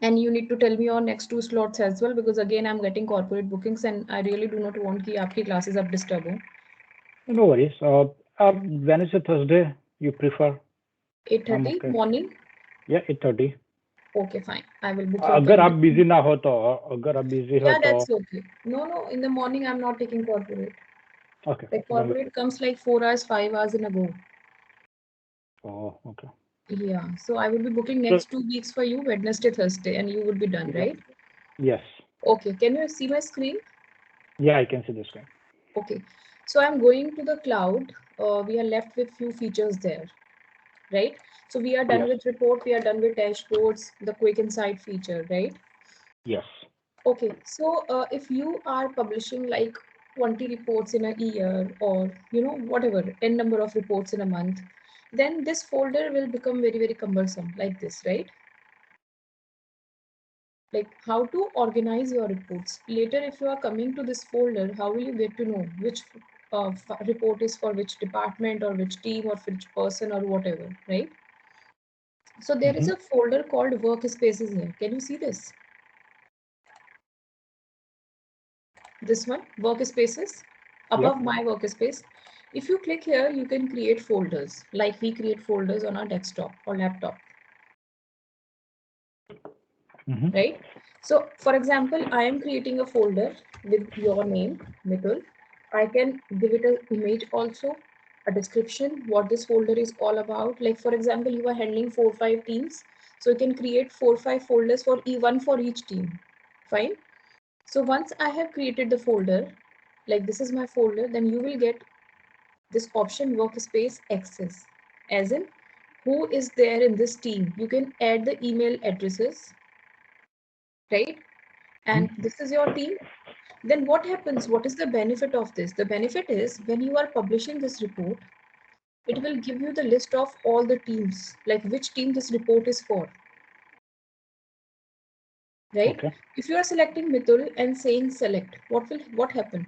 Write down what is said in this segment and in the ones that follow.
And you need to tell me your next 2 slots as well, because again I'm getting corporate bookings and I really do not want ki aapki classes ab disturb ho. No worries. Wednesday, Thursday, you prefer? I'm 8:30 okay. morning. Yeah, 8:30. Okay, fine. I will book your अगर आप accommodation. busy ना हो तो, अगर आप busy हो Yeah, तो, that's okay. No, in the morning I'm not taking corporate. okay. Like Then corporate comes like 4 hours, 5 hours in a go. oh, okay. Yeah, so I will be booking So next 2 weeks for you, Wednesday, Thursday, and you will be done, yeah, right? yes. Okay, can you see my screen? Yeah, I can see the screen. Okay, so I'm going to the cloud. We are left with few features there, right? So we are done Yes. with report, we are done with dashboards, the quick insight feature, right? Yes. Okay, so if you are publishing like 20 reports in a year, or whatever, n number of reports in a month, then this folder will become very, very cumbersome like this, right? Like how to organize your reports. Later, if you are coming to this folder, how will you get to know which report is for which department or which team or which person or whatever, right? So there is a folder called workspaces here. Can you see this? This one, workspaces, above Yep. my workspace. If you click here, you can create folders like we create folders on our desktop or laptop, right? So for example, I am creating a folder with your name, Mithul. I can give it an image also, a description, what this folder is all about. Like for example, you are handling 4-5 teams. So you can create 4-5 folders for one for each team. Fine. So once I have created the folder, like this is my folder, then you will get this option workspace access, as in who is there in this team. You can add the email addresses, right? And this is your team. Then what happens? What is the benefit of this? The benefit is when you are publishing this report, it will give you the list of all the teams, like which team this report is for, right? Okay. If you are selecting Mithul and saying select, what happen?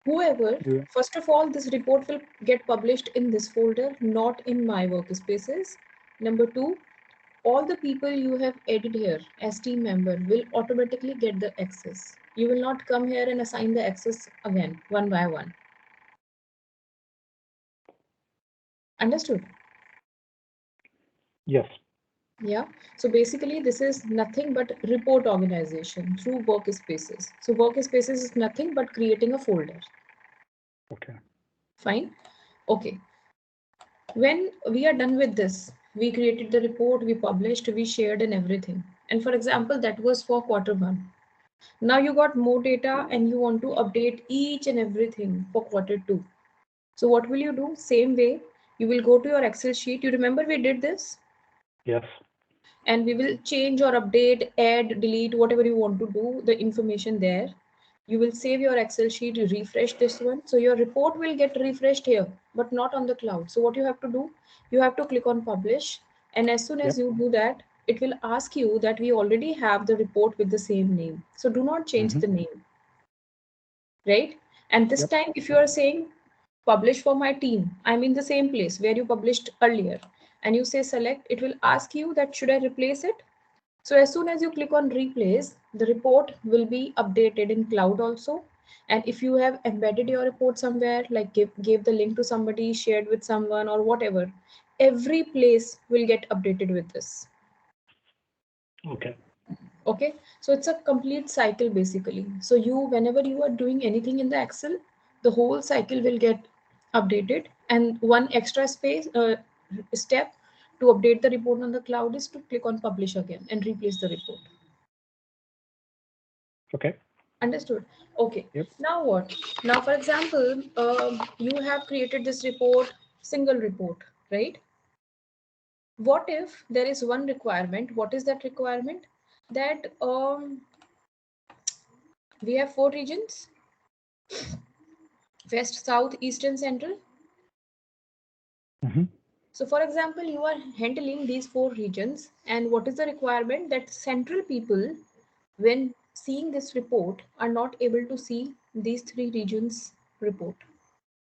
Whoever, Yeah. first of all, this report will get published in this folder, not in my workspaces. Number two, all the people you have added here as team member will automatically get the access. You will not come here and assign the access again, one by one. Understood? Yes. Yeah. So basically, this is nothing but report organization through workspaces. So workspaces is nothing but creating a folder. Okay. Fine. Okay. When we are done with this, we created the report, we published, we shared and everything. And for example, that was for quarter 1. Now you got more data and you want to update each and everything for quarter 2. So what will you do? Same way, you will go to your Excel sheet. You remember we did this? Yes. And we will change or update, add, delete, whatever you want to do, the information there. You will save your Excel sheet, refresh this one. So your report will get refreshed here, but not on the cloud. So what you have to do, you have to click on publish. And as soon as Yep. you do that, it will ask you that we already have the report with the same name. So do not change the name, right? And this Yep. time, if you are saying publish for my team, I'm in the same place where you published earlier, and you say select, it will ask you that should I replace it? So as soon as you click on replace, the report will be updated in cloud also. And if you have embedded your report somewhere, like gave the link to somebody, shared with someone or whatever, every place will get updated with this. Okay. Okay, so it's a complete cycle basically. So you, whenever you are doing anything in the Excel, the whole cycle will get updated. And one extra step to update the report on the cloud is to click on publish again and replace the report. Okay. Understood. Okay. Yep. Now what? Now, for example, you have created this report, single report, right? What if there is one requirement? What is that requirement? That we have 4 regions: West, South, East, and Central. So, for example, you are handling these 4 regions, and what is the requirement? That central people, when seeing this report, are not able to see these 3 regions report.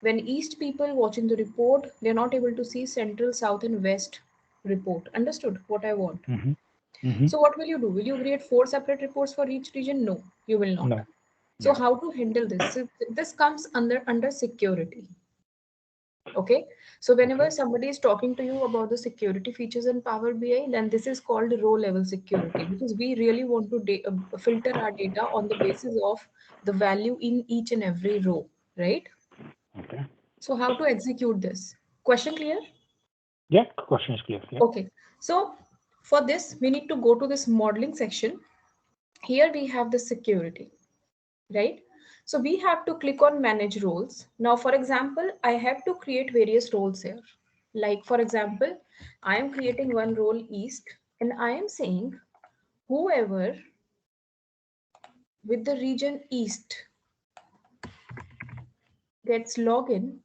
When East people watching the report, they are not able to see Central, South, and West. report. Understood what I want? Mm-hmm. So what will you do? Will you create 4 separate reports for each region? No, you will not. No. So Yeah. how to handle this? So this comes under security. Okay. So whenever Okay. somebody is talking to you about the security features in Power BI, then this is called row level security, because we really want to filter our data on the basis of the value in each and every row, right? Okay. So how to execute this? Question clear? Yeah. Question is clear. Yeah. Okay. So for this, we need to go to this modeling section. Here we have the security, right? So we have to click on manage roles. Now, for example, I have to create various roles here. Like, for example, I am creating one role East, and I am saying whoever with the region East gets login,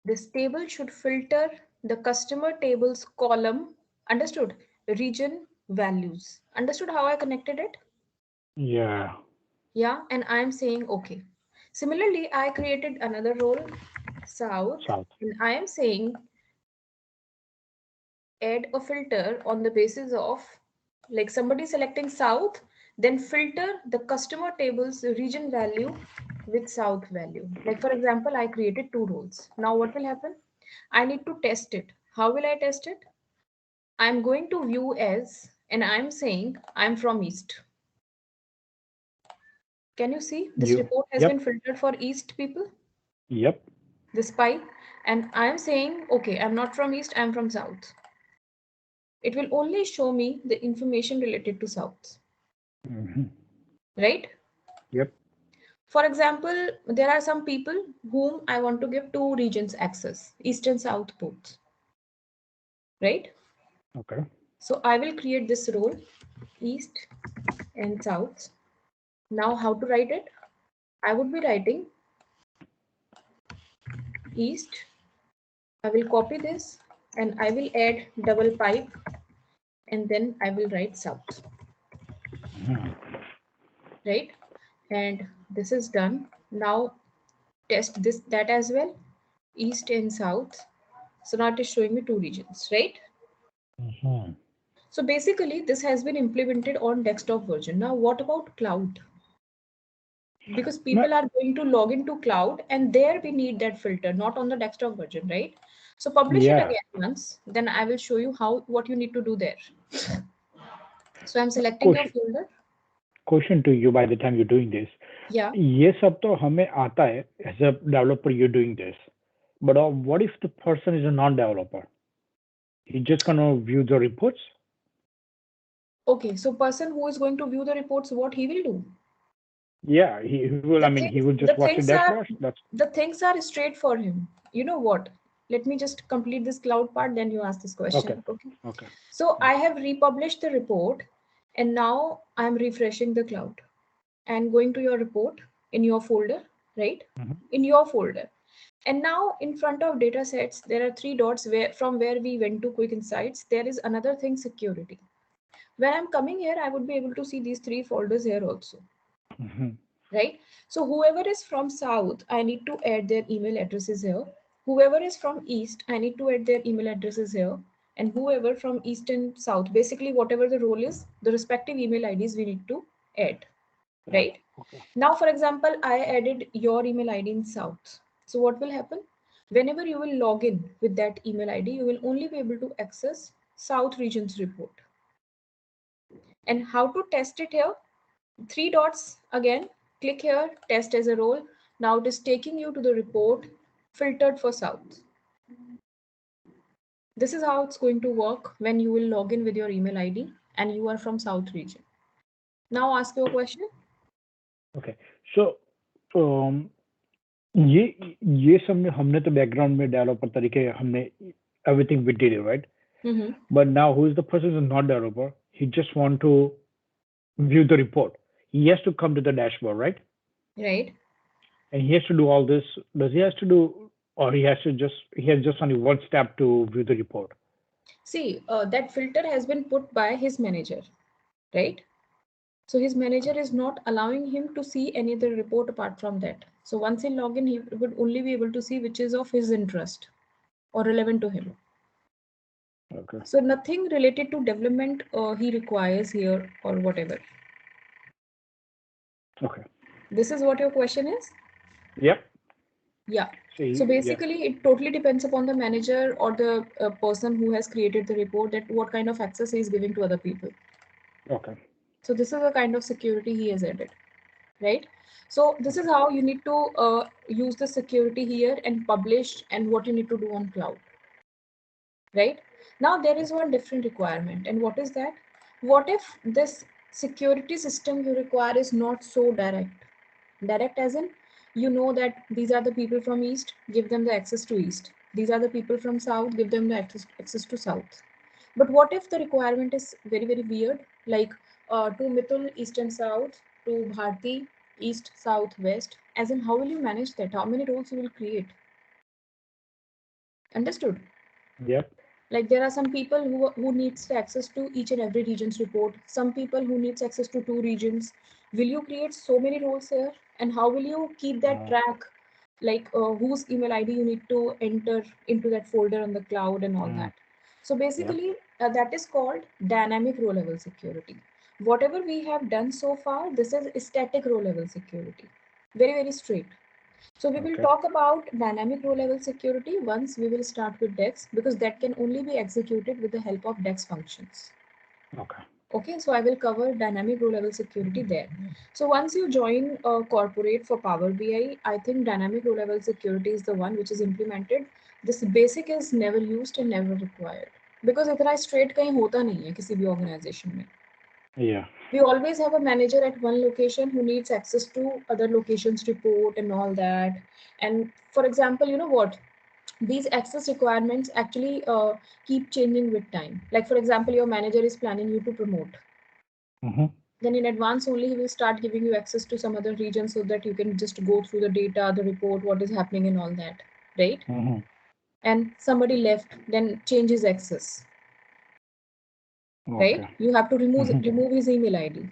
this table should filter the customer tables column. Understood? Region values. Understood how I connected it? Yeah. Yeah, and I'm saying okay. Similarly, I created another role South, South. and I am saying add a filter on the basis of, like, somebody selecting South, then filter the customer table's region value with South value. Like, for example, I created 2 roles. Now what will happen? I need to test it. How will I test it? I'm going to view as, and I'm saying I'm from East. Can you see this You. report has Yep. been filtered for East people? Yep. This pie, and I'm saying, okay, I'm not from East, I'm from South. It will only show me the information related to South, Mm-hmm. right? Yep. For example, there are some people whom I want to give 2 regions access, East and South both, right? Okay. So I will create this role, East and South. Now how to write it? I would be writing East. I will copy this and I will add double pipe, and then I will write South, Mm-hmm. right? And this is done. Now test this, that as well, East and South. So now it is showing me 2 regions, right? Mm-hmm. So basically this has been implemented on desktop version. Now what about cloud? Because No, people are going to log into cloud, and there we need that filter, not on the desktop version, right? So publish it yeah. again once, then I will show you how, what you need to do there. So I'm No, selecting your folder. question to you by the time you're doing this. Yeah. ये सब तो हमें आता है as a developer you're doing this, but what if the person is a non-developer? He's just gonna view the reports. Okay, so person who is going to view the reports, what he will do? Yeah, he will. I The mean, he things, will the just watch the things are, dashboard. That's the things are straight for him. You know what? Let me just complete this cloud part, then you ask this okay. question. Okay. Okay. So Yeah. I have republished the report, and now I'm refreshing the cloud and going to your report in your folder, right? Mm-hmm. In your folder. And now in front of data sets, there are 3 dots where from where we went to quick insights. There is another thing, security. When I'm coming here, I would be able to see these 3 folders here also, Mm-hmm. right? So whoever is from South, I need to add their email addresses here. Whoever is from East, I need to add their email addresses here. And whoever from East and South, basically whatever the role is, the respective email IDs we need to add, That, right? okay. Now, for example, I added your email ID in South. So what will happen? Whenever you will log in with that email ID, you will only be able to access South regions report. And how to test it here? 3 dots again, click here, test as a role. Now it is taking you to the report filtered for South. This is how it's going to work when you will log in with your email ID and you are from South region. Now ask your question. Okay. So, um, ये सब में हमने तो background में developer तरीके हमने everything we did it, right? Mm-hmm. But now who is the person who's not developer? He just want to view the report. He has to come to the dashboard, right? Right. And he has to do all this. Does he has to do, or he has just only one step to view the report? See, that filter has been put by his manager, right? So his manager is not allowing him to see any other report apart from that. So once he log in, he would only be able to see which is of his interest or relevant to him. Okay. So nothing related to development he requires here or whatever. Okay. This is what your question is? Yep. Yeah. See, So yeah. basically, it totally depends upon the manager or the person who has created the report, that what kind of access he is giving to other people. Okay. So this is the kind of security he has added, right? So this is how you need to use the security here and publish, and what you need to do on cloud, right? Now there is one different requirement, and what is that? What if this security system you require is not so direct? Direct as in, you know that these are the people from east, give them the access to east. These are the people from south, give them the access to south. But what if the requirement is very very weird, like to Mithul east and south, to Bharti east south west? As in, how will you manage that? How many roles you will create? Understood? Yep. Like there are some people who needs access to each and every region's report, some people who needs access to two regions. Will you create so many roles here, and how will you keep that track, like whose email ID you need to enter into that folder on the cloud and all that? So Yep. basically that is called dynamic row level security. Whatever we have done so far, this is static row level security, very very straight. So we will Okay. talk about dynamic row level security once we will start with DAX, because that can only be executed with the help of DAX functions. Okay. Okay, so I will cover dynamic row level security there. So once you join a corporate for Power BI, I think dynamic row level security is the one which is implemented. This basic is never used and never required, because इतना straight कहीं होता नहीं है किसी भी organization में. Yeah. We always have a manager at one location who needs access to other locations report and all that. And for example, you know what, these access requirements actually keep changing with time. Like for example, your manager is planning you to promote, Mm-hmm. then in advance only he will start giving you access to some other region, so that you can just go through the data, the report, what is happening and all that, right? Mm-hmm. And somebody left, then changes access, right? Okay. You have to Mm-hmm. remove his email ID.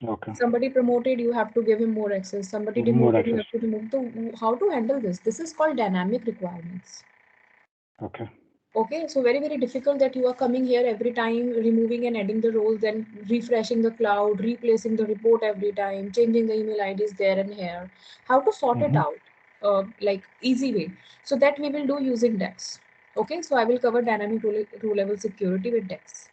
Okay. Somebody promoted, you have to give him more access. Somebody More demoted, you access. have to remove. So how to handle this? This is called dynamic requirements. Okay. Okay, so very very difficult that you are coming here every time, removing and adding the roles, then refreshing the cloud, replacing the report every time, changing the email IDs there and here. How to sort it Mm-hmm. out? Like easy way. So that we will do using DAX. Okay, so I will cover dynamic rule level security with DAX.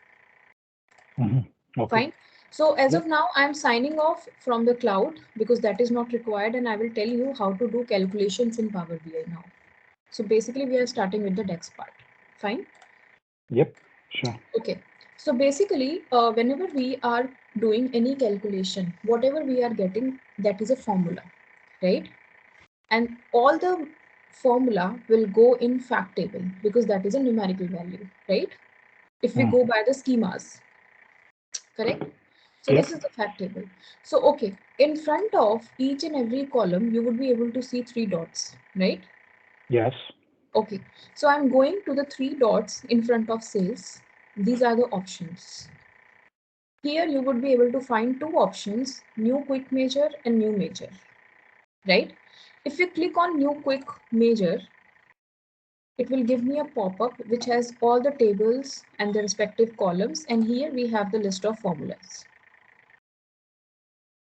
Mm-hmm. Okay. Fine. So as Yep. of now, I'm signing off from the cloud because that is not required, and I will tell you how to do calculations in Power BI now. So basically, we are starting with the DAX part. Fine. Yep. Sure. Okay. So basically, whenever we are doing any calculation, whatever we are getting, that is a formula, right? And all the formula will go in fact table because that is a numerical value, right? If we Mm. go by the schemas, correct? So this Yep. is the fact table. So, okay, in front of each and every column, you would be able to see three dots, right? Yes. Okay, so I'm going to the three dots in front of sales. These are the options. Here you would be able to find two options, new quick measure and new measure, right? If you click on new quick measure, it will give me a pop-up which has all the tables and the respective columns, and here we have the list of formulas.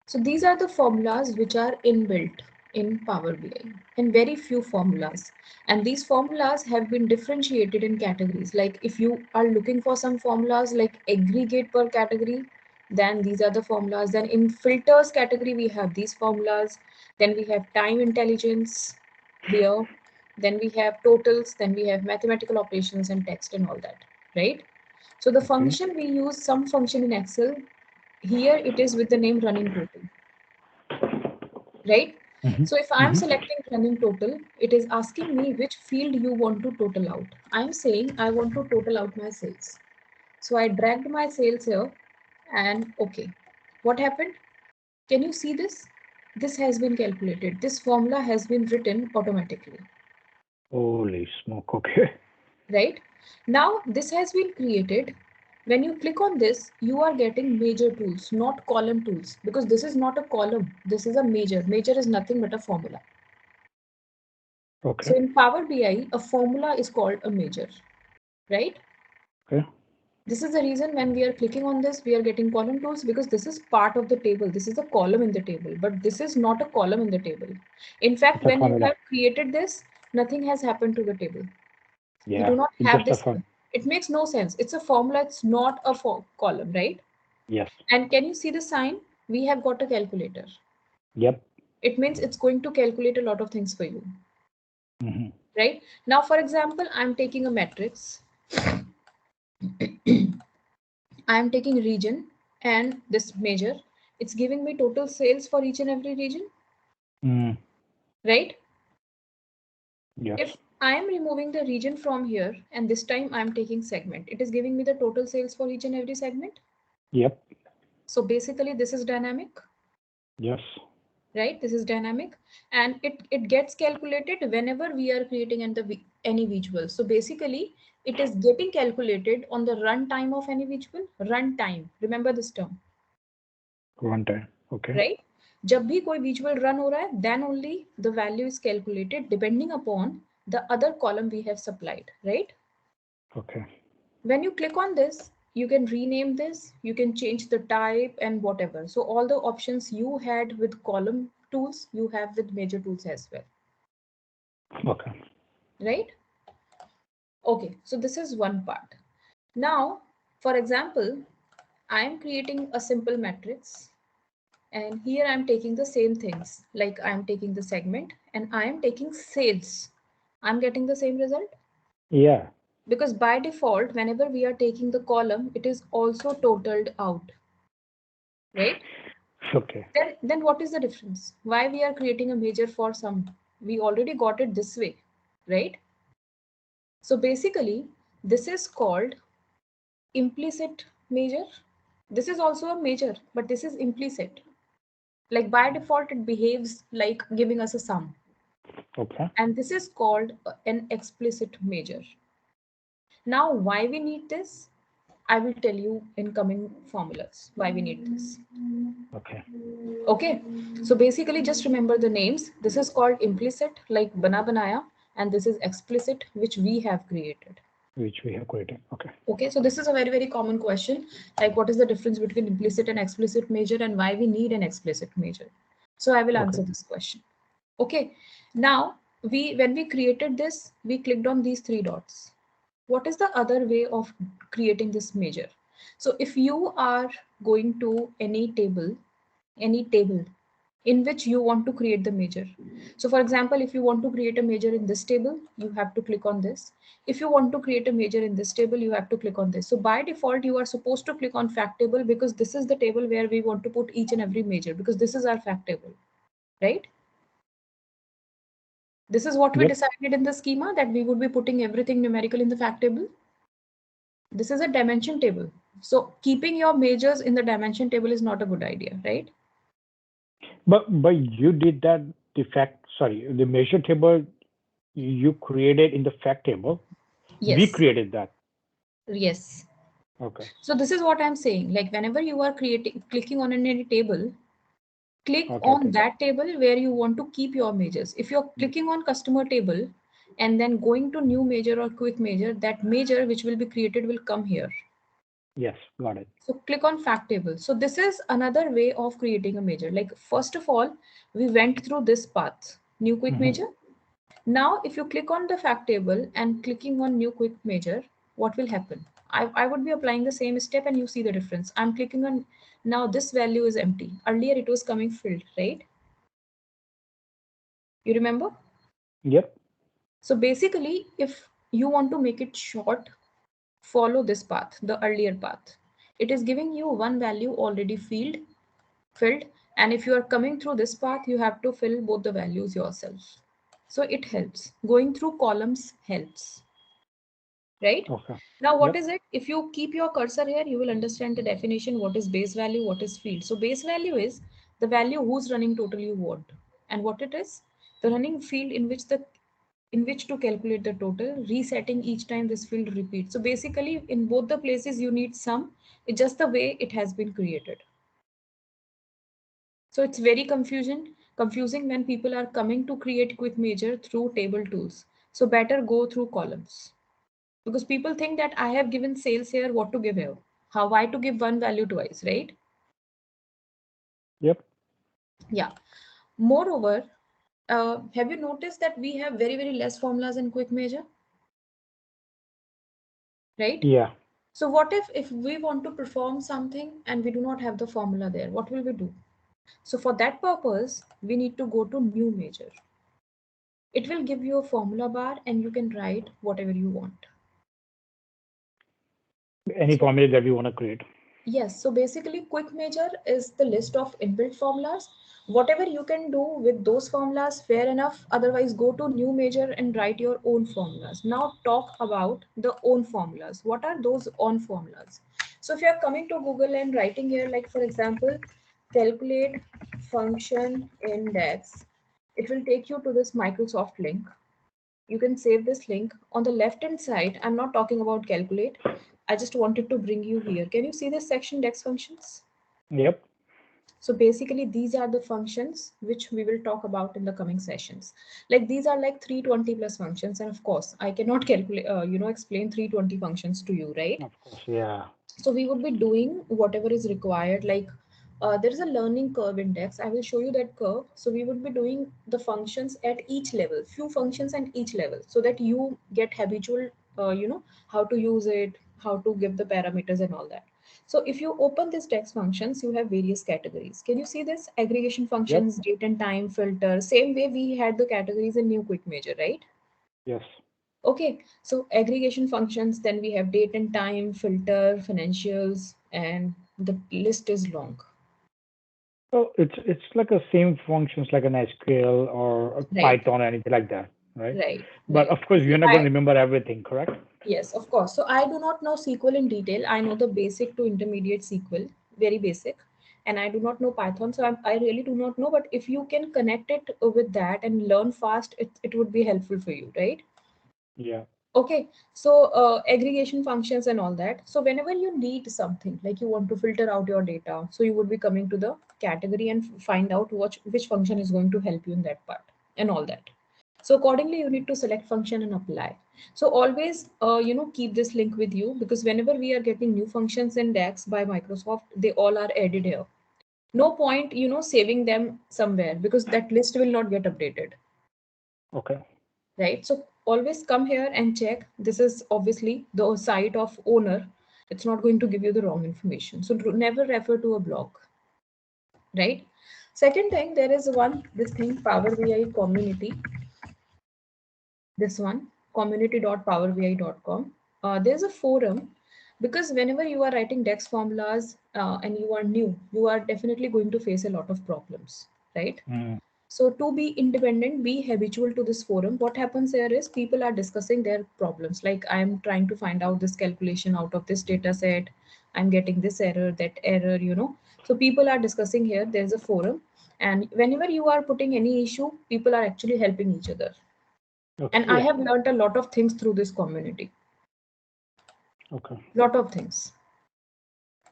So these are the formulas which are inbuilt in Power BI, and very few formulas. And these formulas have been differentiated in categories. Like if you are looking for some formulas like aggregate per category, then these are the formulas. Then in filters category, we have these formulas. Then we have time intelligence here. Then we have totals. Then we have mathematical operations and text and all that, right? So the Okay. function we use, some function in Excel, here it is with the name running total, right? Mm-hmm. So if I'm Mm-hmm. selecting running total, it is asking me which field you want to total out. I'm saying I want to total out my sales. So I dragged my sales here and okay. What happened? Can you see this? This has been calculated. This formula has been written automatically, Holy smoke. Okay. right? Now this has been created. When you click on this, you are getting major tools, not column tools, because this is not a column. This is a major. Major is nothing but a formula. Okay. So in Power BI, a formula is called a measure, right? Okay. This is the reason when we are clicking on this, we are getting column tools, because this is part of the table. This is a column in the table, but this is not a column in the table. In fact, It's a when you formula. have created this, nothing has happened to the table. You Yeah. do not It's have just a this. form. It makes no sense. It's a formula. It's not a column, right? Yes. And can you see the sign? We have got a calculator. Yep. It means it's going to calculate a lot of things for you, Mm-hmm. right? Now, for example, I'm taking a matrix. I'm taking region and this measure. It's giving me total sales for each and every region, Mm. right? Yes. If I am removing the region from here and this time I'm taking segment, it is giving me the total sales for each and every segment. Yep. So basically, this is dynamic, Yes. right? This is dynamic, and it gets calculated whenever we are creating any visual. So basically, it is getting calculated on the runtime of any visual. Runtime. Remember this term, One time. Okay. right? जब भी कोई visual run हो रहा है, then only the value is calculated depending upon the other column we have supplied, right? Okay. When you click on this, you can rename this, you can change the type and whatever. So all the options you had with column tools, you have with measure tools as well, Okay. right? Okay, so this is one part. Now, for example, I am creating a simple matrix, and here I'm taking the same things, like I'm taking the segment and I am taking sales. I'm getting the same result, Yeah. because by default, whenever we are taking the column, it is also totaled out, right? Okay. Then what is the difference? Why we are creating a measure for some? We already got it this way, right? So basically, this is called implicit measure. This is also a measure, but this is implicit. Like by default, it behaves like giving us a sum. Okay. And this is called an explicit measure. Now, why we need this? I will tell you in coming formulas why we need this. Okay. Okay, so basically just remember the names. This is called implicit, like bana banaya, and this is explicit, which we have created. Which we have created. Okay. Okay, so this is a very, very common question, like what is the difference between implicit and explicit measure and why we need an explicit measure? So I will Okay. answer this question. Okay, now when we created this, we clicked on these three dots. What is the other way of creating this measure? So if you are going to any table in which you want to create the measure. So for example, if you want to create a measure in this table, you have to click on this. If you want to create a measure in this table, you have to click on this. So by default, you are supposed to click on fact table, because this is the table where we want to put each and every measure, because this is our fact table, right? This is what we Yep. decided in the schema, that we would be putting everything numerical in the fact table. This is a dimension table. So keeping your measures in the dimension table is not a good idea, right? But you did that the measure table you created in the fact table. We Yes. created that. Yes. Okay. So this is what I'm saying. Like whenever you are clicking on any table, click Okay. on Okay. that table where you want to keep your measures. If you're clicking on customer table and then going to new measure or quick measure, that measure which will be created will come here. Yes. Got it. So click on fact table. So this is another way of creating a measure. Like first of all, we went through this path, new quick Mm-hmm. measure. Now, if you click on the fact table and clicking on new quick measure, what will happen? I would be applying the same step and you see the difference. I'm clicking on, now this value is empty. Earlier it was coming filled, right? You remember? Yep. So basically, if you want to make it short, follow this path, the earlier path. It is giving you one value already filled. And if you are coming through this path, you have to fill both the values yourself. So it helps. Going through columns helps. Right? Okay. Now, what Yep. is it? If you keep your cursor here, you will understand the definition. What is base value? What is field? So base value is the value whose running total you want. And what it is? The running field in which to calculate the total, resetting each time this field repeats. So basically, in both the places you need sum. It's just the way it has been created. So it's very confusing when people are coming to create quick measure through table tools. So better go through columns. Because people think that I have given sales here, what to give here? How, why to give one value twice, right? Yep. Yeah. Moreover, have you noticed that we have very, very less formulas in quick measure, right? Yeah. So what if we want to perform something and we do not have the formula there? What will we do? So for that purpose, we need to go to new measure. It will give you a formula bar and you can write whatever you want. Any So formula that we want to create. yes, so basically quick measure is the list of inbuilt formulas. Whatever you can do with those formulas, fair enough. Otherwise, go to new measure and write your own formulas. Now talk about the own formulas. What are those own formulas? So if you are coming to Google and writing here, like for example, calculate function index, it will take you to this Microsoft link. You can save this link. On the left hand side, I'm not talking about calculate. I just wanted to bring you here. Can you see this section, DAX functions? Yep. So basically these are the functions which we will talk about in the coming sessions. Like these are like 320 plus functions, and of course I cannot calculate explain 320 functions to you, right? Of course. Yeah. So we would be doing whatever is required. Like there is a learning curve index. I will show you that curve. So we would be doing the functions at each level, few functions at each level, so that you get habitual, how to use it, how to give the parameters and all that. So if you open this text functions, you have various categories. Can you see this? Aggregation Yep. functions, date and time, filter. Same way we had the categories in new quick measure, right? Yes. Okay, so aggregation functions, then we have date and time, filter, financials, and the list is long. So it's like the same functions like an SQL or a Right, Python or anything like that, right? right, But right. of course, See, you're not going to remember everything, correct? yes, of course. So I do not know SQL in detail. I know the basic to intermediate SQL, very basic, and I do not know Python. So I really do not know. But if you can connect it with that and learn fast, it would be helpful for you, right? Yeah. Okay, so aggregation functions and all that. So whenever you need something, like you want to filter out your data, so you would be coming to the category and find out which function is going to help you in that part and all that. So accordingly, you need to select function and apply. So always, keep this link with you, because whenever we are getting new functions in DAX by Microsoft, they all are added here. No point, saving them somewhere, because that list will not get updated, Okay. right? So always come here and check. This is obviously the site of owner. It's not going to give you the wrong information. So never refer to a blog, right? Second thing, there is this thing, Power BI community. This one, community.powerbi.com. There's a forum, because whenever you are writing DAX formulas and you are new, you are definitely going to face a lot of problems, right? Mm. So to be independent, be habitual to this forum. What happens here is people are discussing their problems. Like I'm trying to find out this calculation out of this data set. I'm getting this error, that error. So people are discussing here. There's a forum. And whenever you are putting any issue, people are actually helping each other. Okay. And I Yeah. have learned a lot of things through this community. Okay. Lot of things,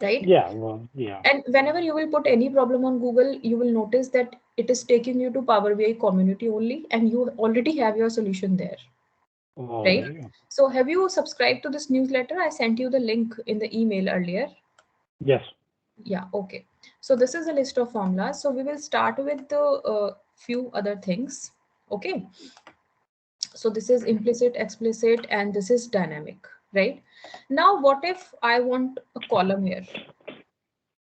right? Yeah. Well. Yeah. And whenever you will put any problem on Google, you will notice that it is taking you to Power BI community only, and you already have your solution there, All right? right. So have you subscribed to this newsletter? I sent you the link in the email earlier. Yes. Yeah, okay. So this is a list of formulas. So we will start with the few other things. Okay. So this is implicit, explicit, and this is dynamic, right? Now, what if I want a column here?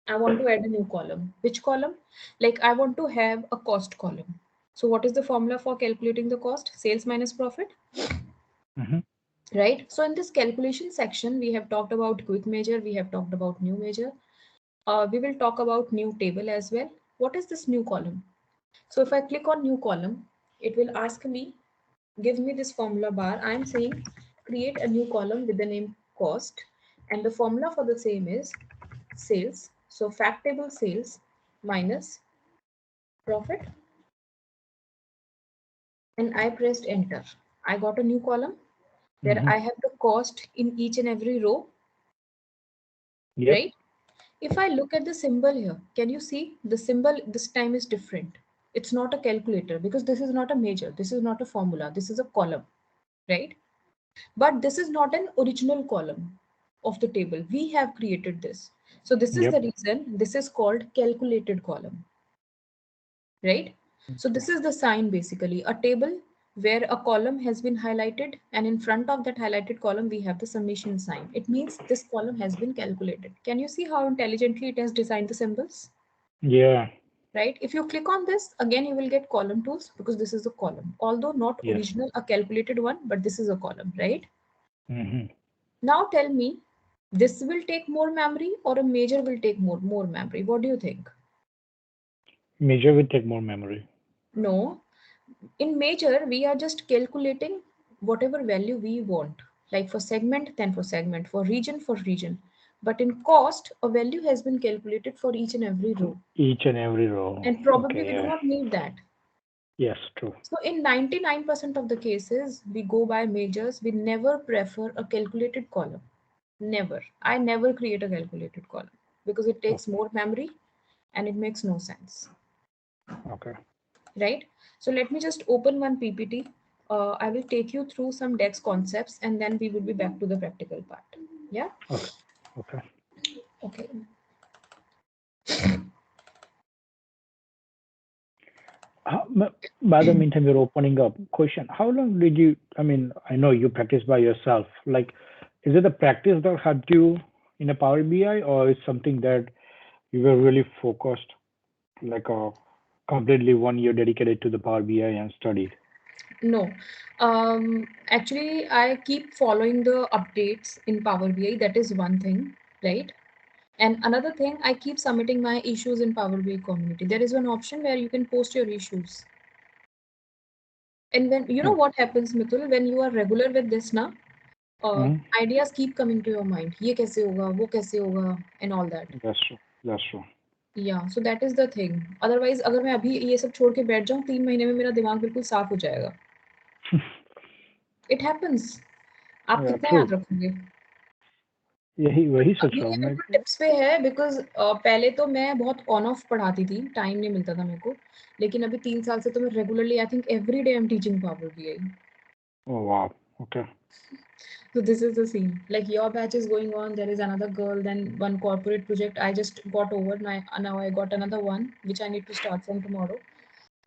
I want to add a new column. Which column? Like I want to have a cost column. So what is the formula for calculating the cost? Sales minus profit, Mm-hmm. right? So in this calculation section, we have talked about quick measure, we have talked about new measure. We will talk about new table as well. What is this new column? So if I click on new column, it will ask me, give me this formula bar. I'm saying create a new column with the name cost, and the formula for the same is sales. So fact table sales minus profit, and I pressed enter. I got a new column where Mm-hmm. I have the cost in each and every row, Yep. right? If I look at the symbol here, can you see the symbol this time is different? It's not a calculator, because this is not a measure, this is not a formula, this is a column, right? But this is not an original column of the table. We have created this. So this is Yep. the reason this is called calculated column, right? So this is the sign basically, a table where a column has been highlighted and in front of that highlighted column we have the summation sign. It means this column has been calculated. Can you see how intelligently it has designed the symbols? Yeah. Right? If you click on this, again you will get column tools because this is a column. Although not Yes. original, a calculated one, but this is a column, right? Mm-hmm. Now tell me, this will take more memory or a major will take more memory? What do you think? Major will take more memory. No. In major, we are just calculating whatever value we want. Like for segment, then for segment, for region. But in cost, a value has been calculated for each and every row. Each and every row. And probably Okay. we do Yeah. not need that. Yes. True. So in 99% of the cases, we go by majors. We never prefer a calculated column. Never. I never create a calculated column because it takes Okay. more memory and it makes no sense. Okay. Right? So let me just open one PPT. I will take you through some DAX concepts and then we will be back to the practical part. Yeah? Okay. Okay. Okay. By the meantime, you're opening up. Question: how long did you? I mean, I know you practice by yourself. Like, is it a practice that helped you in a Power BI, or is something that you were really focused, like a completely 1 year dedicated to the Power BI and studied? No. Actually, I keep following the updates in Power BI. That is one thing, right? And another thing, I keep submitting my issues in Power BI community. There is one option where you can post your issues. And when you know Oh, what happens, Mithul, when you are regular with this now, mhm. ideas keep coming to your mind. ये कैसे होगा, वो कैसे होगा, and all that. That's true. That's true. Yeah, so that is the thing. Otherwise, अगर मैं अभी ये सब छोड़ के बैठ जाऊँ, 3 महीने में मेरा दिमाग बिल्कुल साफ हो जाएगा. It happens. आप Yeah, कितना true. याद रखोगे? यही वही सोच अभी रहा ये हूँ मैं. बिल्कुल टिप्स पे है बिकॉज पहले तो मैं बहुत ऑन ऑफ पढ़ाती थी, टाइम नहीं मिलता था मेरे को. लेकिन अभी 3 साल से तो मैं regularly, I think every day I am teaching power BI. Oh wow. Okay. So this is the scene. Like your batch is going on, there is another girl, then one corporate project I just got over. Now I got another one which I need to start from tomorrow,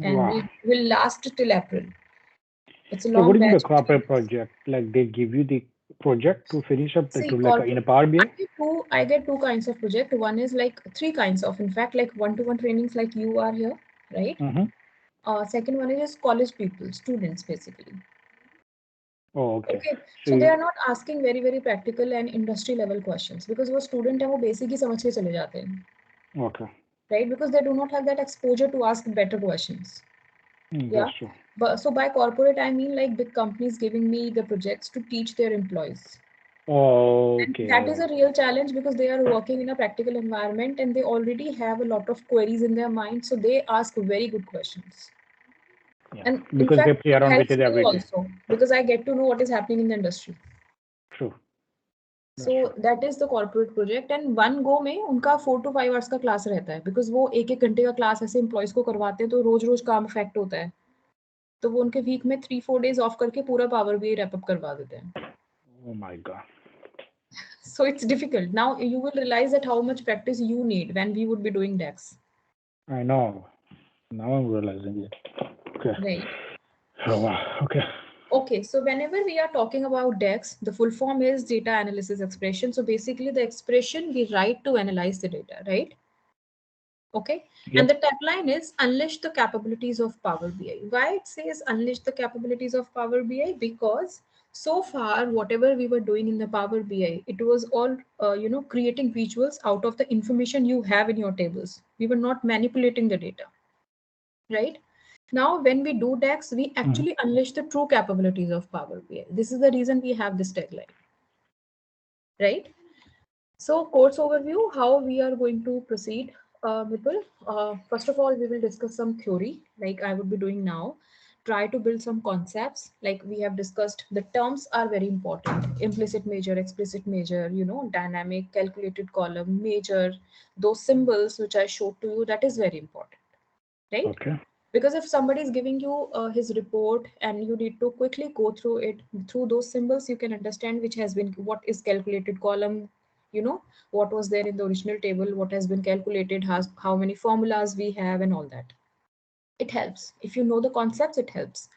and Wow. we will last till April. It's a So what long is the batch. corporate project? Like they give you the project to finish up See, to like in a corporate, Power BI? I get two kinds of project. One is like three kinds of, in fact, like one-to-one trainings like you are here, right? Mm-hmm. Second one is college people, students basically. Oh, okay. Okay, So so they you, are not asking very practical and industry level questions because वो student है वो basic ही समझ के चले जाते हैं, okay. right? Because they do not have that exposure to ask better questions. That's Yeah. true. But so by corporate, I mean like big companies giving me the projects to teach their employees. And that is Okay. a real challenge because they are working in a practical environment and they already have a lot of queries in their mind. So they ask very good questions. Yeah. And in Because they fact, play it around with helps it me every day. also because I get to know what is happening in the industry. True. That's true. So that is the corporate project and one go में उनका 4 to 5 hours का class रहता है because वो एक एक घंटे का क्लास ऐसे एम्प्लॉयज को करवाते हैं तो रोज रोज काम इफेक्ट होता है. तो वो उनके वीक में 3-4 days ऑफ करके पूरा पावर भी रैप अप करवा देते हैं. Oh my God. So it's difficult. Now you will realize that how much practice you need when we would be doing DAX. I know. Now I'm realizing it. Okay. Right. Oh wow. Okay. Okay, so whenever we are talking about DAX, the full form is data analysis expression. So basically the expression we write to analyze the data, right? Okay, Yep. and the tagline is unleash the capabilities of Power BI. Why it says unleash the capabilities of Power BI? Because so far, whatever we were doing in the Power BI, it was all creating visuals out of the information you have in your tables. We were not manipulating the data, right? Now, when we do DAX, we Mhm. actually unleash the true capabilities of Power BI. This is the reason we have this tagline, right? So, course overview, how we are going to proceed, Vipul. First of all, we will discuss some theory, like I would be doing now. Try to build some concepts, like we have discussed. The terms are very important: implicit measure, explicit measure, dynamic, calculated column, measure, those symbols which I showed to you. That is very important, right? Okay. Because if somebody is giving you his report and you need to quickly go through it, through those symbols you can understand which has been, what is calculated column, you know, what was there in the original table, what has been calculated, has how many formulas we have and all that. It helps if you know the concepts. It helps.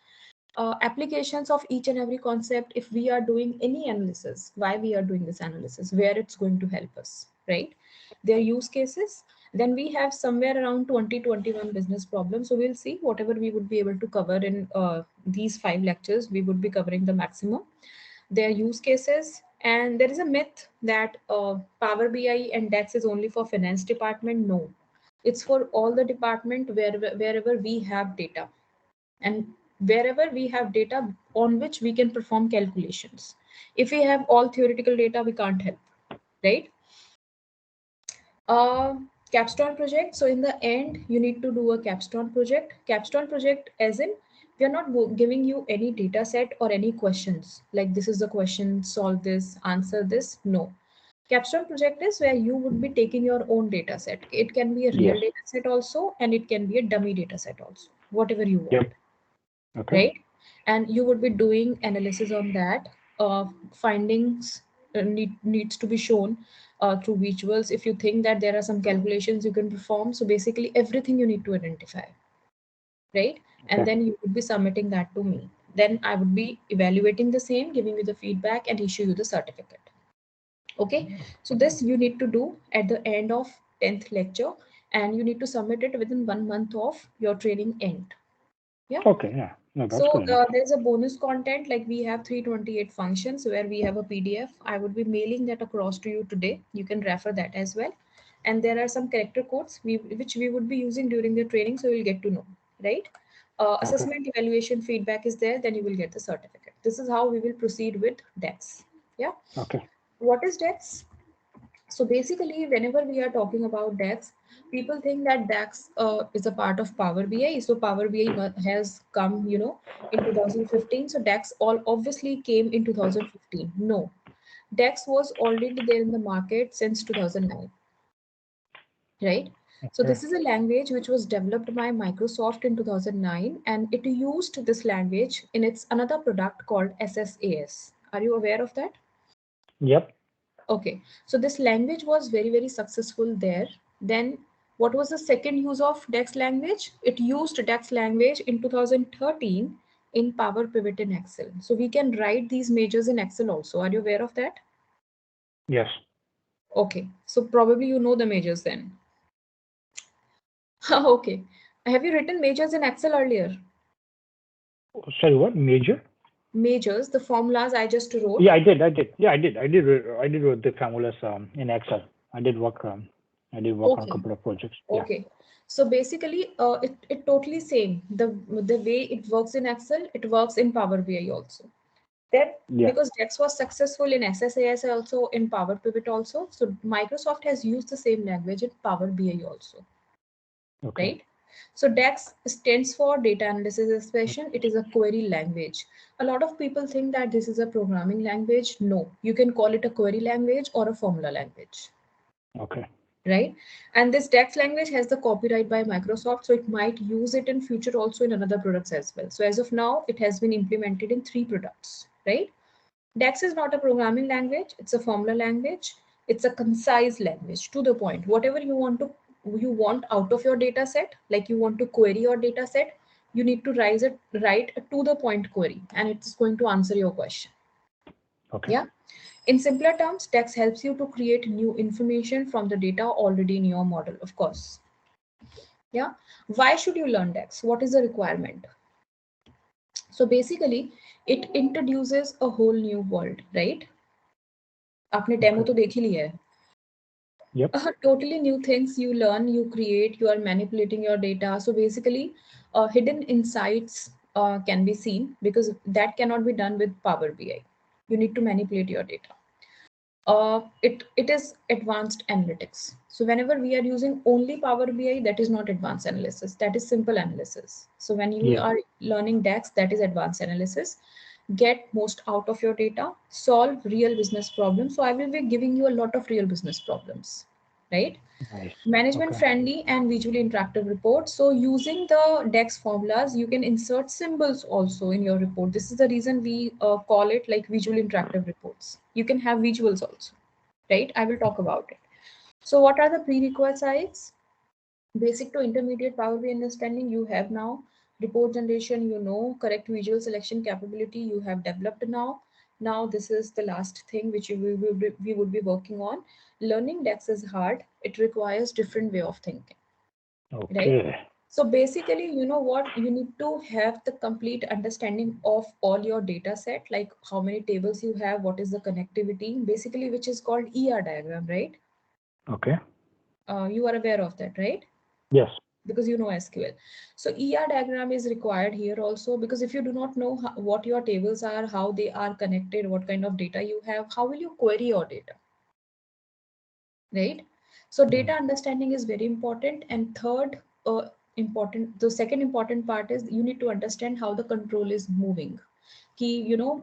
Applications of each and every concept, if we are doing any analysis, why we are doing this analysis, where it's going to help us, right? Their use cases. Then we have somewhere around 20-21 business problems, so we'll see whatever we would be able to cover in these 5 lectures, we would be covering the maximum. Their use cases. And there is a myth that Power BI and DAX is only for finance department. No, it's for all the department wherever we have data, and wherever we have data on which we can perform calculations. If we have all theoretical data, we can't help, right? uh, Capstone project. So in the end you need to do a capstone project. Capstone project as in, we are not giving you any data set or any questions like this is the question, solve this, answer this. No, capstone project is where you would be taking your own data set. It can be a real Yes. data set also, and it can be a dummy data set also, whatever you want, Yep. Okay. right? And you would be doing analysis on that. Findings needs to be shown through visuals. If you think that there are some calculations you can perform, so basically everything you need to identify, right? And Okay. then you would be submitting that to me. Then I would be evaluating the same, giving you the feedback, and issue you the certificate. Okay, so this you need to do at the end of 10th lecture, and you need to submit it within 1 month of your training end. Yeah. Okay. Yeah. No, that's So good enough. there's a bonus content, like we have 328 functions where we have a PDF. I would be mailing that across to you today. You can refer that as well. And there are some character codes which we would be using during the training, so you'll get to know, right? Okay. Assessment, evaluation, feedback is there, then you will get the certificate. This is how we will proceed with DAX. Yeah. Okay. What is DAX? So basically, whenever we are talking about DAX, people think that DAX is a part of Power BI. So Power BI has come, in 2015. So DAX all obviously came in 2015. No, DAX was already there in the market since 2009, right? So Okay. this is a language which was developed by Microsoft in 2009, and it used this language in its another product called SSAS. Are you aware of that? Yep. Okay, so this language was very, very successful there. Then, what was the second use of DAX language? It used DAX language in 2013 in Power Pivot in Excel. So we can write these measures in Excel also. Are you aware of that? Yes. Okay, so probably you know the measures then. Okay, have you written measures in Excel earlier? Sorry, what? Major? Measures, the formulas I just wrote. Yeah, I did. I did. Yeah, I did. I did wrote the formulas in Excel. I did work. I did work on a Okay. couple of projects. Yeah. Okay, so basically, it totally same. The way it works in Excel, it works in Power BI also. That Yeah. because DAX was successful in SSAS also, in Power Pivot also. So Microsoft has used the same language in Power BI also, Okay. right? So DAX stands for Data Analysis Expression. It is a query language. A lot of people think that this is a programming language. No, you can call it a query language or a formula language, Okay. right? And this DAX language has the copyright by Microsoft, so it might use it in future also in another products as well. So as of now, it has been implemented in 3 products, right? DAX is not a programming language, it's a formula language. It's a concise language, to the point. Whatever you want out of your data set, like you want to query your data set, you need to write a to the point query, and it's going to answer your question. Okay. Yeah. In simpler terms, DAX helps you to create new information from the data already in your model, of course. Yeah. Why should you learn DAX? What is the requirement? So basically, it introduces a whole new world, right? आपने demo Okay. तो देख ही लिया है. Yep. Totally new things you learn, you create, you are manipulating your data. So basically, hidden insights can be seen, because that cannot be done with Power BI. You need to manipulate your data. It is advanced analytics. So whenever we are using only Power BI, that is not advanced analysis. That is simple analysis. So when you Yeah. are learning DAX, that is advanced analysis. Get most out of your data, solve real business problems. So I will be giving you a lot of real business problems, right? Nice. Management Okay. friendly and visually interactive report. So using the DAX formulas, you can insert symbols also in your report. This is the reason we call it like visual interactive reports. You can have visuals also, right? I will talk about it. So what are the prerequisites? Basic to intermediate Power BI understanding you have now. Report generation, you know. Correct visual selection capability you have developed now. Now this is the last thing which we would be working on. Learning DAX is hard. It requires different way of thinking, right? Okay. So basically, you know what, you need to have the complete understanding of all your data set, like how many tables you have, what is the connectivity, basically, which is called ER diagram, right? Okay. You are aware of that, right? Yes. Because you know SQL. So ER diagram is required here also, because if you do not know what your tables are, how they are connected, what kind of data you have, how will you query your data, right? So data understanding is very important. And third, the second important part is you need to understand how the control is moving. कि you know,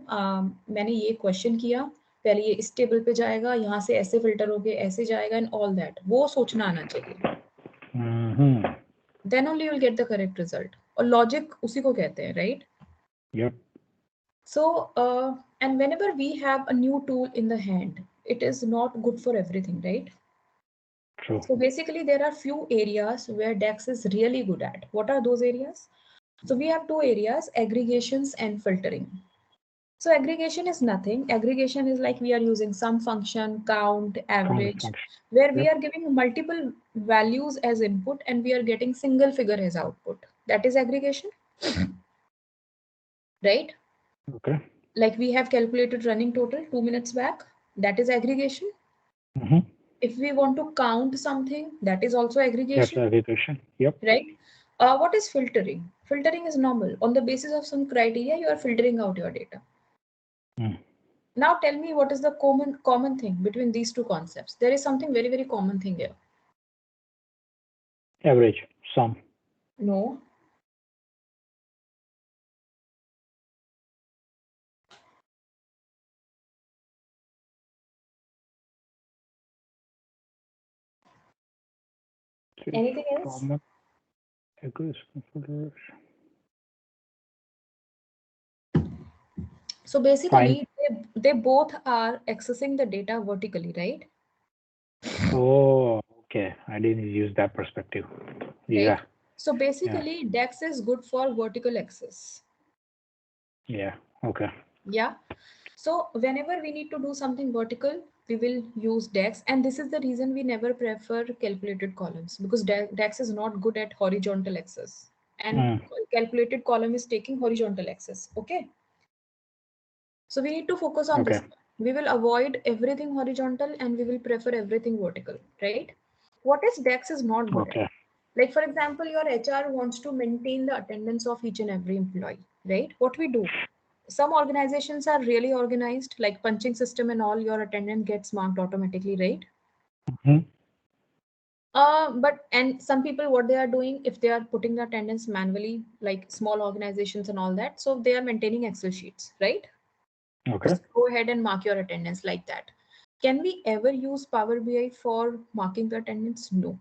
मैंने ये question किया, पहले ये इस table पे जाएगा, यहाँ से ऐसे फिल्टर होके ऐसे जाएगा, एंड ऑल दैट वो सोचना आना चाहिए. Then only you will get the correct result. और लॉजिक उसी को कहते हैं, right? Yep. So and whenever we have a new tool in the hand, it is not good for everything, right? True. So basically there are few areas where DAX is really good at. What are those areas? So we have two areas, aggregations and filtering. So aggregation is nothing. Aggregation is like we are using sum function, count, average, Function. where we Yep. are giving multiple values as input and we are getting single figure as output. That is aggregation, right? Okay. Like we have calculated running total 2 minutes back. That is aggregation. If we want to count something, that is also That's aggregation, aggregation. Yep. right? What is filtering? Filtering is normal. On the basis of some criteria, you are filtering out your data. Now tell me what is the common thing between these two concepts. There is something very, very common thing here. Average. Sum. No. Anything else? Common. Aggregation. So basically, they both are accessing the data vertically, right? Oh, okay. I didn't use that perspective. Yeah. Right. So basically, DAX is good for vertical access. Yeah. Okay. Yeah. So whenever we need to do something vertical, we will use DAX. And this is the reason we never prefer calculated columns, because DAX is not good at horizontal access. And calculated column is taking horizontal access. Okay. So we need to focus on this. We will avoid everything horizontal and we will prefer everything vertical, right? What is DAX is not good at? Like for example, your HR wants to maintain the attendance of each and every employee, right? What we do? Some organizations are really organized, like punching system and all, your attendance gets marked automatically, right? But and some people, what they are doing, if they are putting the attendance manually, like small organizations and all that, so they are maintaining Excel sheets, right? Okay. Just go ahead and mark your attendance like that. Can we ever use Power BI for marking the attendance? No.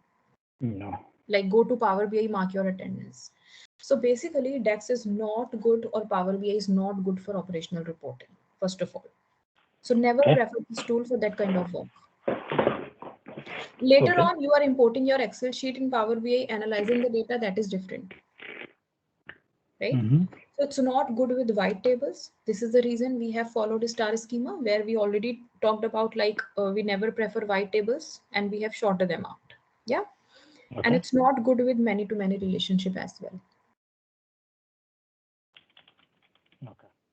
No. Like go to Power BI, mark your attendance. So basically, DAX is not good, or Power BI is not good for operational reporting, first of all. So never prefer this tool for that kind of work. Later on, you are importing your Excel sheet in Power BI, analyzing the data, that is different, right? So it's not good with white tables. This is the reason we have followed a star schema, where we already talked about like we never prefer white tables and we have shorted them out. Yeah. And it's not good with many-to-many relationship as well.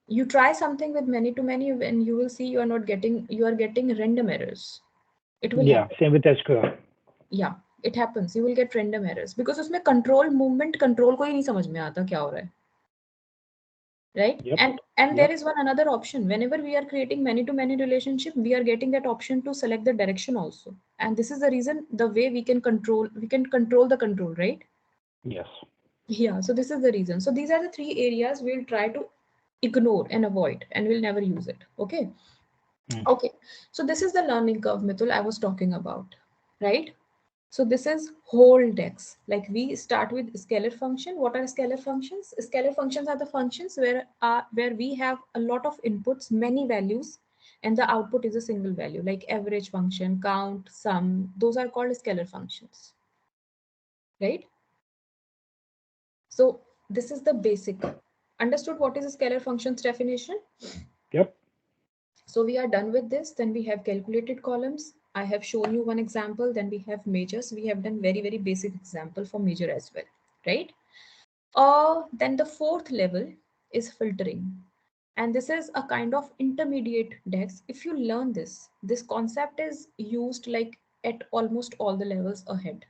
You try something with many-to-many and you will see you are getting random errors. It will happen. Same with SQL. Yeah, it happens. You will get random errors because उसमें control movement control को ही नहीं समझ में आता क्या हो रहा है. Right? And there is one another option. Whenever we are creating many-to-many relationship, we are getting that option to select the direction also. And this is the reason, the way we can control the control, right? Yes. Yeah, so this is the reason. So these are the three areas we'll try to ignore and avoid, and we'll never use it. Okay. Okay. So this is the learning curve, Mithul, I was talking about, right? So this is whole DAX. Like we start with scalar function. What are scalar functions? Scalar functions are the functions where we have a lot of inputs, many values, and the output is a single value, like average function, count, sum. Those are called scalar functions, right? So this is the basic. Understood what is a scalar functions definition? Yep. So we are done with this. Then we have calculated columns. I have shown you one example. Then we have measures. We have done very, very basic example for measure as well, right? Then the fourth level is filtering. And this is a kind of intermediate DAX. If you learn this, this concept is used like at almost all the levels ahead,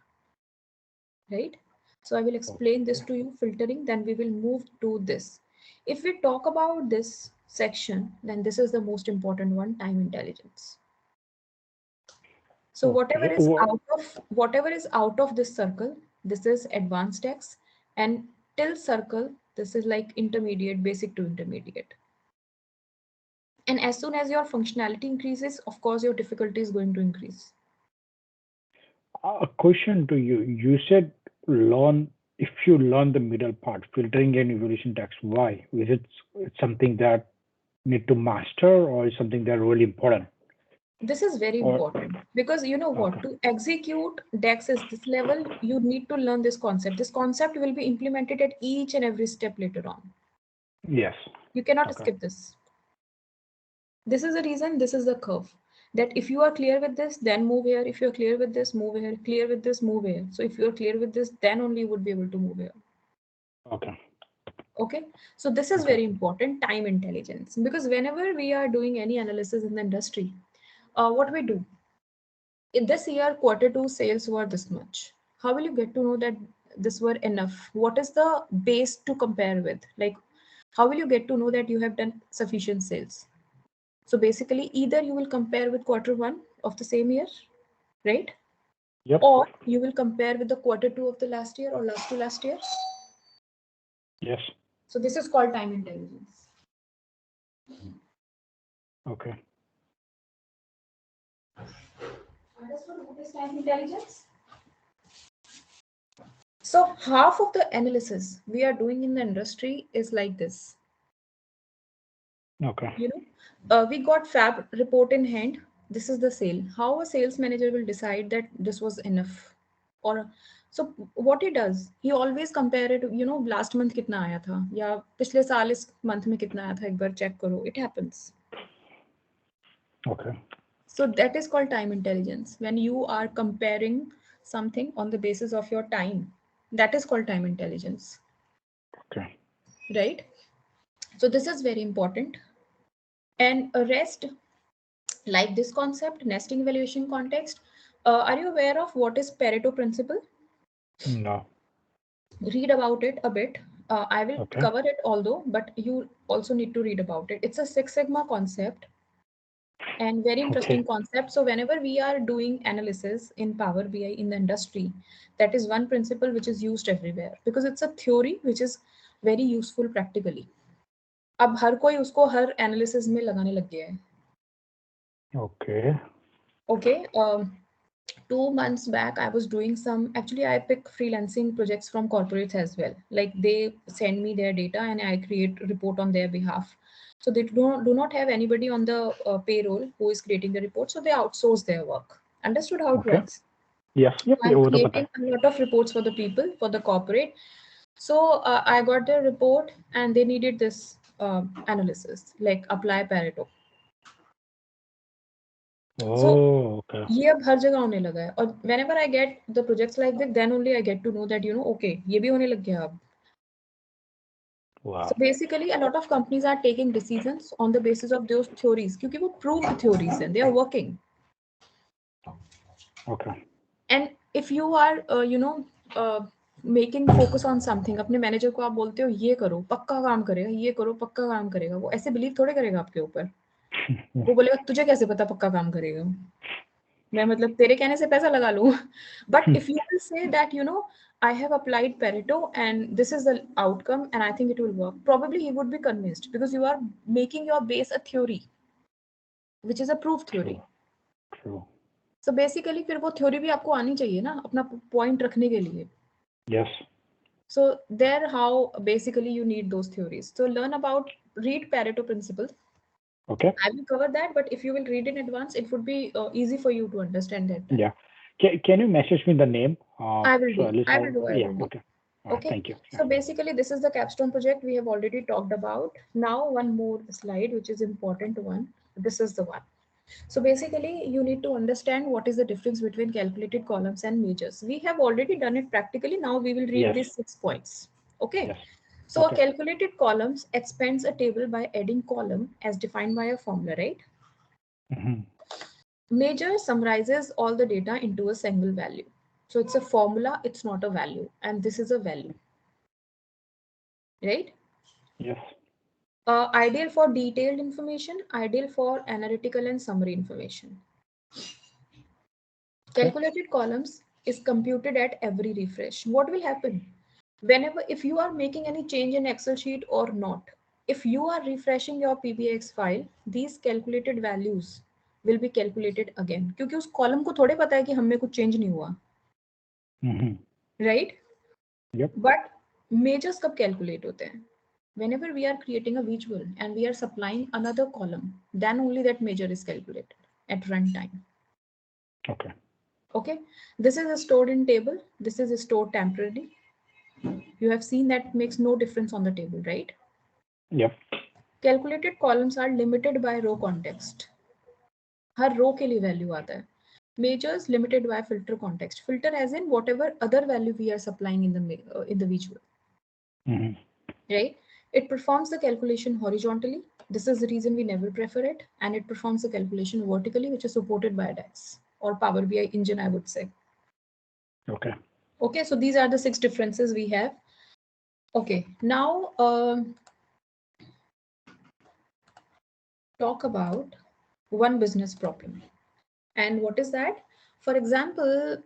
right? So I will explain this to you, filtering, then we will move to this. If we talk about this section, then this is the most important one, time intelligence. So Okay. Well, whatever is out of this circle, this is advanced DAX, and till circle, this is like intermediate, basic to intermediate. And as soon as your functionality increases, of course, your difficulty is going to increase. a question to you. You said learn if you learn the middle part, filtering and evaluation text. Why? Is it something that need to master, or is something that really important? This is very Or important because you know what, okay. to execute DAX is this level, you need to learn this concept. This concept will be implemented at each and every step later on. Yes. You cannot Okay. skip this. This is the reason, this is the curve. That if you are clear with this, then move here. If you're clear with this, move here. Clear with this, move here. So if you're clear with this, then only you would be able to move here. Okay. Okay. So this is Okay. very important, time intelligence. Because whenever we are doing any analysis in the industry, what we do, in this year, quarter two sales were this much. How will you get to know that this were enough? What is the base to compare with? Like, how will you get to know that you have done sufficient sales? So basically, either you will compare with quarter one of the same year, right? Yep. Or you will compare with the quarter two of the last year or last to last year. Yes. So this is called time intelligence. Okay. Understood what is time intelligence? So half of the analysis we are doing in the industry is like this. Okay. You know, we got fab report in hand. This is the sale. How a sales manager will decide that this was enough? Or so what he does, he always compare it, you know, last month कितना आया था या पिछले साल इस month में कितना आया था एक बार check करो. It happens. Okay. So that is called time intelligence. When you are comparing something on the basis of your time, that is called time intelligence, Okay. right? So this is very important. And a rest, like this concept, nesting evaluation context. Are you aware of what is Pareto principle? No. Read about it a bit. I will Okay. cover it although, but you also need to read about it. It's a Six Sigma concept and very interesting Okay. concept. So whenever we are doing analysis in Power BI in the industry, that is one principle which is used everywhere because it's a theory which is very useful practically. अब हर कोई उसको हर analysis में लगाने लग गया है. Okay. Okay. 2 months back I was doing some, actually I pick freelancing projects from corporates as well, like they send me their data and I create report on their behalf. So they do not have anybody on the payroll who is creating the report, so they outsource their work. Understood how it Okay. works? Yes. Yep. I'm ये वो तो पता creating है. a lot of reports for the people, for the corporate. So I got their report and they needed this analysis, like apply Pareto. So Oh. Okay. ये अब हर जगह होने लगा है और whenever I get the projects like this, then only I get to know that, you know, okay, ये भी होने लग गया अब. So Wow. basically a lot of companies are taking decisions on the basis of those theories क्योंकि वो proved theories हैं, they are working. Okay. And if you are uh, making focus on something, अपने manager को आप बोलते हो ये करो पक्का काम करेगा, ये करो पक्का काम करेगा, वो ऐसे बिलीव थोड़े करेगा आपके ऊपर. वो बोलेगा तुझे कैसे पता पक्का काम करेगा, मैं मतलब तेरे कहने से पैसा लगा लूं. But if you will say that, you know, I have applied Pareto and this is the outcome and I think it will work, probably he would be convinced because you are making your base a theory which is a proof theory. True. True. So basically फिर वो theory भी आपको आनी चाहिए ना अपना point रखने के लिए. Yes. So there how basically you need those theories. So learn about, read Pareto principle. Okay. I will cover that, but if you will read in advance, it would be easy for you to understand that. Yeah. Can you message me the name? I will So do. at least I will do. I yeah. will do. Okay. All right. Okay. Thank you. So basically, this is the capstone project we have already talked about. Now, one more slide, which is important one. This is the one. So basically, you need to understand what is the difference between calculated columns and measures. We have already done it practically. Now we will read Yes. these 6 points. Okay. Yes. So Okay. a calculated columns expands a table by adding column as defined by a formula, right? Mm-hmm. Measure summarizes all the data into a single value. So it's a formula, it's not a value, and this is a value, right? Yes. Ideal for detailed information, ideal for analytical and summary information. Okay. Calculated columns is computed at every refresh. What will happen? Whenever, if you are making any change in Excel sheet or not, if you are refreshing your PBX file, these calculated values will be calculated again. क्योंकि उस column को थोड़े पता है कि हमें कुछ change नहीं हुआ, Mm-hmm. right? Yep. But measures कब calculate होते हैं? Whenever we are creating a visual and we are supplying another column, then only that measure is calculated at runtime. Okay. Okay, this is stored in table. This is stored temporarily. You have seen that makes no difference on the table, right? Yep. Calculated columns are limited by row context. हर रो के लिए value आता है. Measures limited by filter context. Filter as in whatever other value we are supplying in the visual. Mm-hmm. Right? It performs the calculation horizontally. This is the reason we never prefer it, and it performs the calculation vertically, which is supported by a DAX or Power BI engine, I would say. Okay. Okay, so these are the 6 differences we have. Okay, now talk about one business problem. And what is that? For example,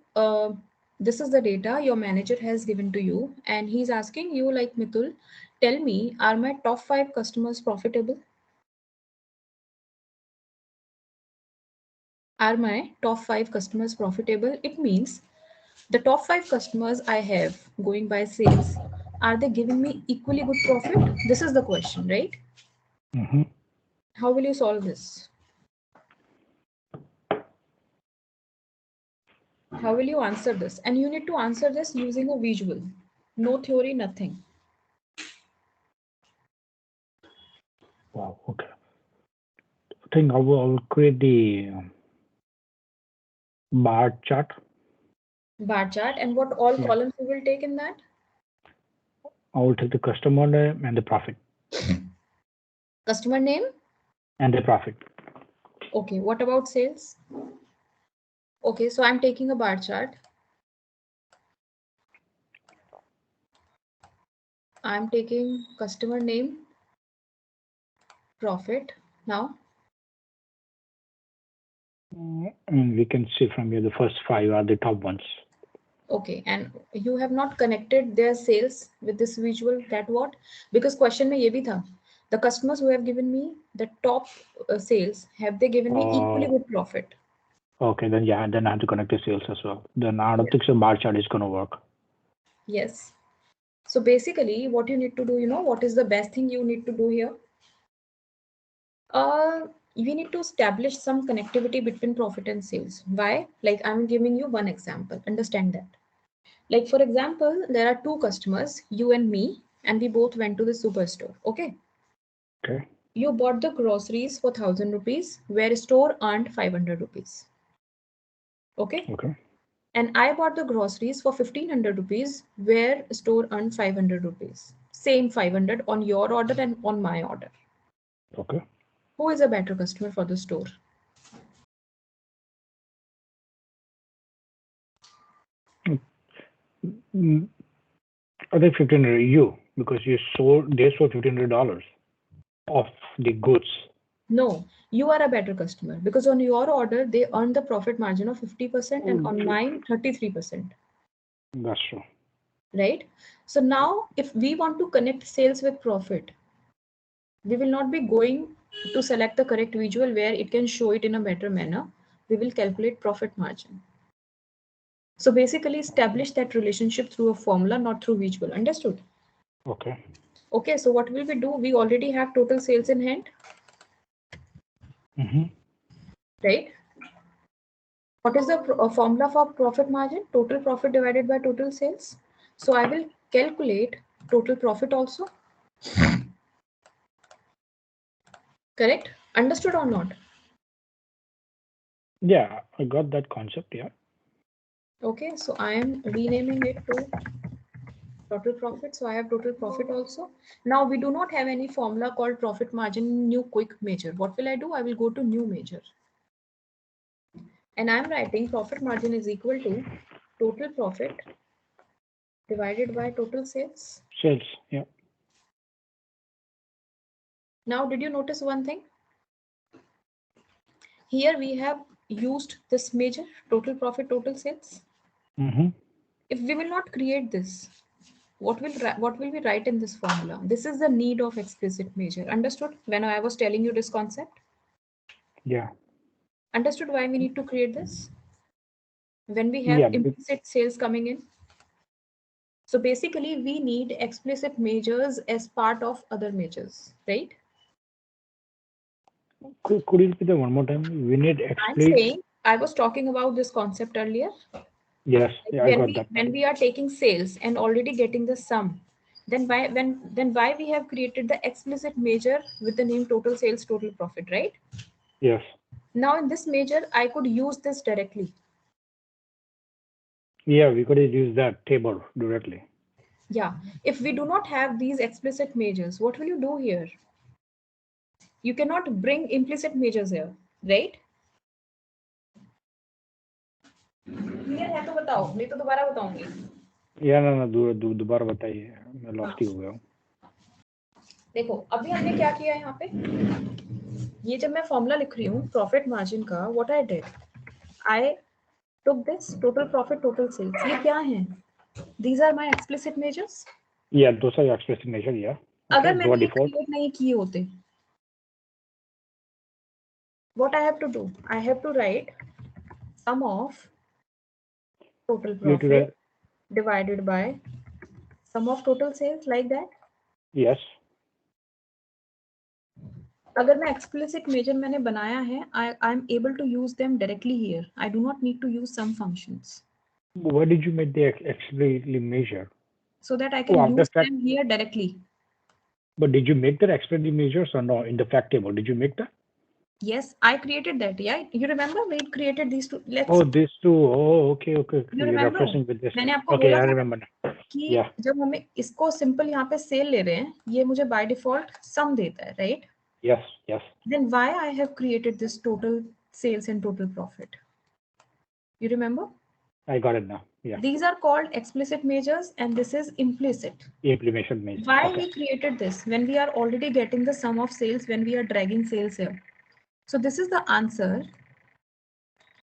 this is the data your manager has given to you, and he's asking you, like, Mitul, tell me, are my top 5 customers profitable? Are my top 5 customers profitable? It means the top 5 customers I have going by sales, are they giving me equally good profit? This is the question, right? Mm-hmm. How will you solve this? How will you answer this? And you need to answer this using a visual. No theory, nothing. Wow. Okay. I think I will create the bar chart. Bar chart, and what all Yeah. columns you will take in that? I will take the customer name and the profit. Customer name and the profit. Okay, what about sales? Okay, so I'm taking a bar chart. I'm taking customer name, profit. Now, And we can see from here the first 5 are the top ones. okay, and you have not connected their sales with this visual, that what? Because question में ये भी था, the customers who have given me the top sales, have they given me equally good profit? Okay, then yeah, then I have to connect the sales as well. Then I don't think so bar chart is going to work. Yes. So basically what you need to do, you know, what is the best thing you need to do here? We need to establish some connectivity between profit and sales. Why? Like, I'm giving you one example. Understand that. Like, for example, there are 2 customers, you and me, and we both went to the superstore. Okay. Okay. You bought the groceries for 1,000 rupees, where store earned 500 rupees. Okay. Okay. And I bought the groceries for 1,500 rupees, where store earned 500 rupees. Same 500 on your order and on my order. Okay. Who is a better customer for the store? I think 1,500 you, because they sold $1,500 of the goods. No, you are a better customer because on your order, they earn the profit margin of 50% and on mine, 33%. That's true. Right? So now if we want to connect sales with profit, we will not be going to select the correct visual where it can show it in a better manner. we will calculate profit margin. So basically establish that relationship through a formula, not through visual. Understood? Okay. Okay, so what will we do? We already have total sales in hand. Right? What is the formula for profit margin? Total profit divided by total sales. So I will calculate total profit also. Correct? Understood or not? Yeah, I got that concept. Yeah. Okay, so I am renaming it to total profit. So I have total profit also. Now we do not have any formula called profit margin new quick measure. What will I do? I will go to new measure. And I'm writing profit margin is equal to total profit divided by total sales. Sales. Yeah. Now, did you notice one thing? Here we have used this measure, total profit, total sales. If we will not create this, what will we write in this formula? This is the need of explicit measure. Understood? When I was telling you this concept? Yeah. Understood why we need to create this? When we have implicit sales coming in. So basically, we need explicit measures as part of other measures, right? Could you repeat that one more time? We need explicit. I'm saying I was talking about this concept earlier. Yes, yeah, I got that. When we are taking sales and already getting the sum, then why we have created the explicit measure with the name total sales, total profit, right? Yes. Now in this measure, I could use this directly. Yeah, we could use that table directly. Yeah. If we do not have these explicit measures, what will you do here? You cannot bring implicit measures here, right? Clear है तो बताओ, नहीं तो दोबारा बताऊंगी. या ना दोबारा बताइए, मैं लॉस्ट ही हो गया हूँ. देखो अभी हमने क्या किया है यहाँ पे, ये जब मैं फॉर्मूला लिख रही हूँ प्रॉफिट मार्जिन का, what I did, I took this total profit total sales. ये क्या है? These are my explicit measures. Yeah, those are explicit measure. Yeah. अगर मैंने ये क्रिएट नहीं किए होते, what I have to do? I have to write sum of total profit divided by sum of total sales like that. Yes. अगर मैं explicit measure मैंने बनाया है, I am able to use them directly here. I do not need to use sum functions. Why did you make the explicitly measure? So that I can use them here directly. But did you make that explicitly measures or no? In the fact table, did you make that? Yes, I created that. Yeah, you remember we created these two. Let's. Oh, these two. Oh, okay. You remember? Referencing with this. मैंने आपको Okay, बोला I था remember. कि जब हमें इसको simple यहाँ पे सेल ले रहे हैं, ये मुझे by default sum देता है, right? Yes, yes. Then why I have created this total sales and total profit? You remember? I got it now. Yeah. These are called explicit measures, and this is implicit. Implementation measure. Why we created this when we are already getting the sum of sales when we are dragging sales here? So this is the answer.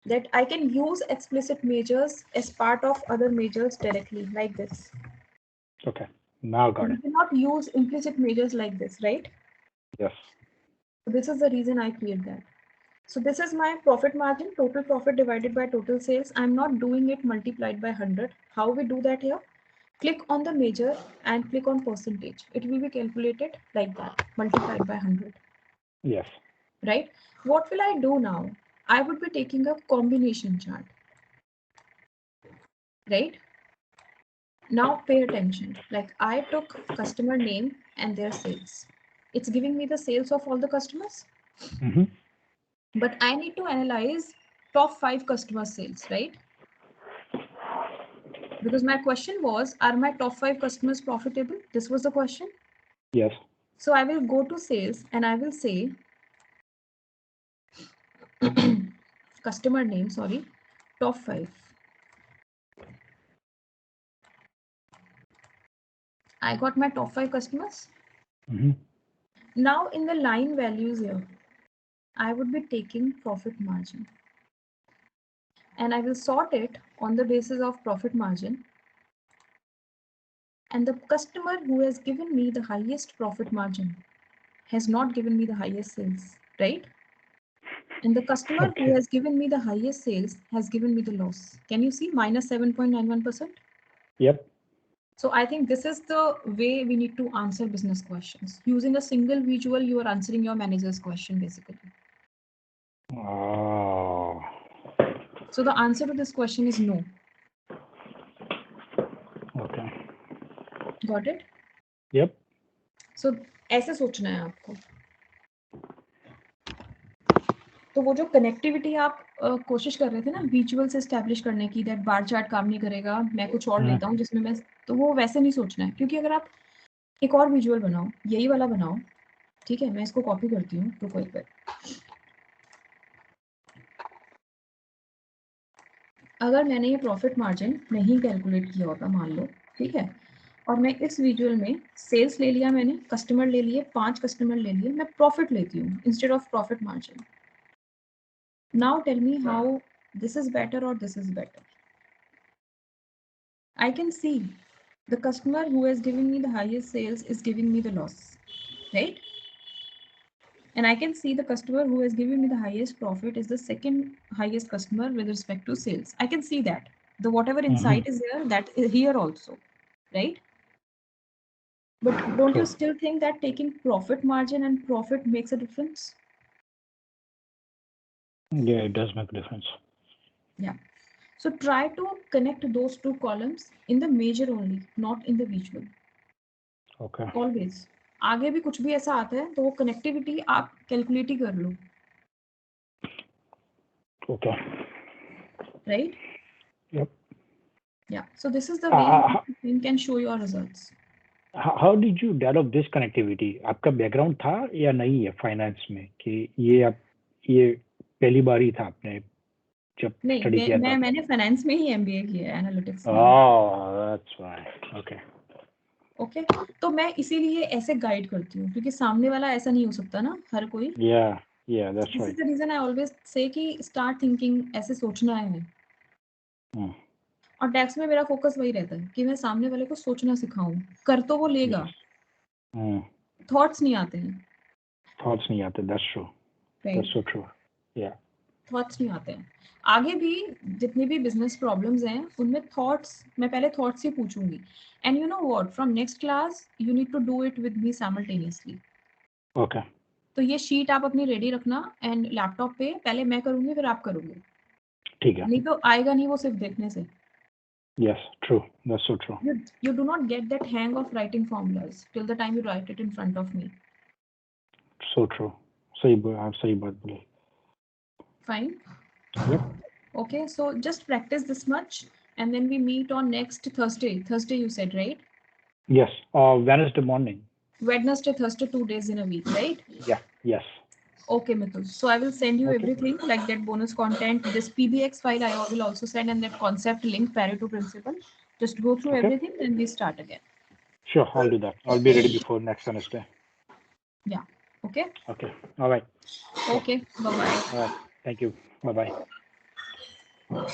That I can use explicit measures as part of other measures directly like this. Okay, now got it. You cannot use implicit measures like this, right? Yes. So this is the reason I create that. So this is my profit margin, total profit divided by total sales. I'm not doing it multiplied by 100. How we do that here? Click on the measure and click on percentage. It will be calculated like that, multiplied by 100. Yes. Right? What will I do now? I would be taking a combination chart. Right? Now pay attention. Like I took customer name and their sales. It's giving me the sales of all the customers. But I need to analyze top 5 customer sales, right? Because my question was, are my top 5 customers profitable? This was the question. Yes. So I will go to sales and I will say customer name, sorry, top 5. I got my top 5 customers. Now in the line values here, I would be taking profit margin. And I will sort it on the basis of profit margin. And the customer who has given me the highest profit margin has not given me the highest sales, right? And the customer who has given me the highest sales has given me the loss. Can you see minus 7.91%? Yep. So I think this is the way we need to answer business questions. Using a single visual, you are answering your manager's question basically. Oh. So the answer to this question is no. Okay. Got it? Yep. So ऐसे सोचना है आपको. तो वो जो connectivity आप कोशिश कर रहे थे ना विजुअल से एस्टैब्लिश करने की, दैट बार चार्ट काम नहीं करेगा, मैं कुछ और लेता हूँ जिसमें मैं, तो वो वैसे नहीं सोचना है. क्योंकि अगर आप एक और विजुअल बनाओ, यही वाला बनाओ, ठीक है, मैं इसको कॉपी करती हूँ. रुको एक बार. अगर मैंने ये प्रॉफिट मार्जिन नहीं कैलकुलेट किया होता मान लो, ठीक है, और मैं इस विजुअल में सेल्स ले लिया, मैंने कस्टमर ले लिए, 5 कस्टमर ले लिए, मैं प्रॉफिट लेती हूँ instead of profit margin. Now tell me how this is better or this is better. I can see the customer who has given me the highest sales is giving me the loss, right? And I can see the customer who has given me the highest profit is the second highest customer with respect to sales. I can see that. The whatever insight is there, that is here also, right? But don't you still think that taking profit margin and profit makes a difference? Yeah, it does make a difference. Yeah. So try to connect those two columns in the major only, not in the visual. Okay. Always. आगे भी कुछ भी ऐसा आता है तो वो connectivity आप कैलकुलेट ही कर लो. Okay. Right? Yep. Yeah. So this is the way you can show your results. How did you develop this connectivity? आपका बैकग्राउंड था या नहीं है फाइनेंस में कि ये पहली बार ही था आपने जब स्टडी किया था? मैंने फाइनेंस में ही एमबीए किया है, एनालिटिक्स में. That's right. ओके. ओके, तो मैं इसीलिए ऐसे गाइड करती हूँ क्योंकि सामने वाला ऐसा नहीं हो सकता ना हर कोई. या that's right. This is the reason I always say कि स्टार्ट थिंकिंग, ऐसे सोचना है. और टैक्स में मेरा फोकस वही रहता है कि मैं सामने वाले को सोचना सिखाऊं. कर तो वो लेगा, थॉट्स नहीं आते हैं. थॉट्स नहीं आते. That's true. That's so true. या थॉट्स नहीं आते हैं. आगे भी जितनी भी बिजनेस प्रॉब्लम्स हैं उनमें थॉट्स, मैं पहले थॉट्स ही पूछूंगी. And you know what, from next class you need to do it with me simultaneously. Okay. तो ये शीट आप अपनी रेडी रखना एंड लैपटॉप पे पहले मैं करूंगी फिर आप करोगे. ठीक है. नहीं तो आएगा नहीं वो सिर्फ देखने से. Yes, true. That's so true. You do not get that hang of writing formulas till the time you write it in front of me. So true. सही बात बोली. Fine. Yep. Okay, so just practice this much and then we meet on next Thursday. Thursday you said, right? Yes. Wednesday morning. Wednesday, Thursday, 2 days in a week, right? Yeah. Yes. Okay, Mitul. So I will send you everything like that bonus content. This PBX file I will also send, and that concept link, Pareto principle. Just go through everything, then we start again. Sure, I'll do that. I'll be ready before next Wednesday. Yeah. Okay. Okay. All right. Okay. Bye bye. All right. Thank you. Bye bye.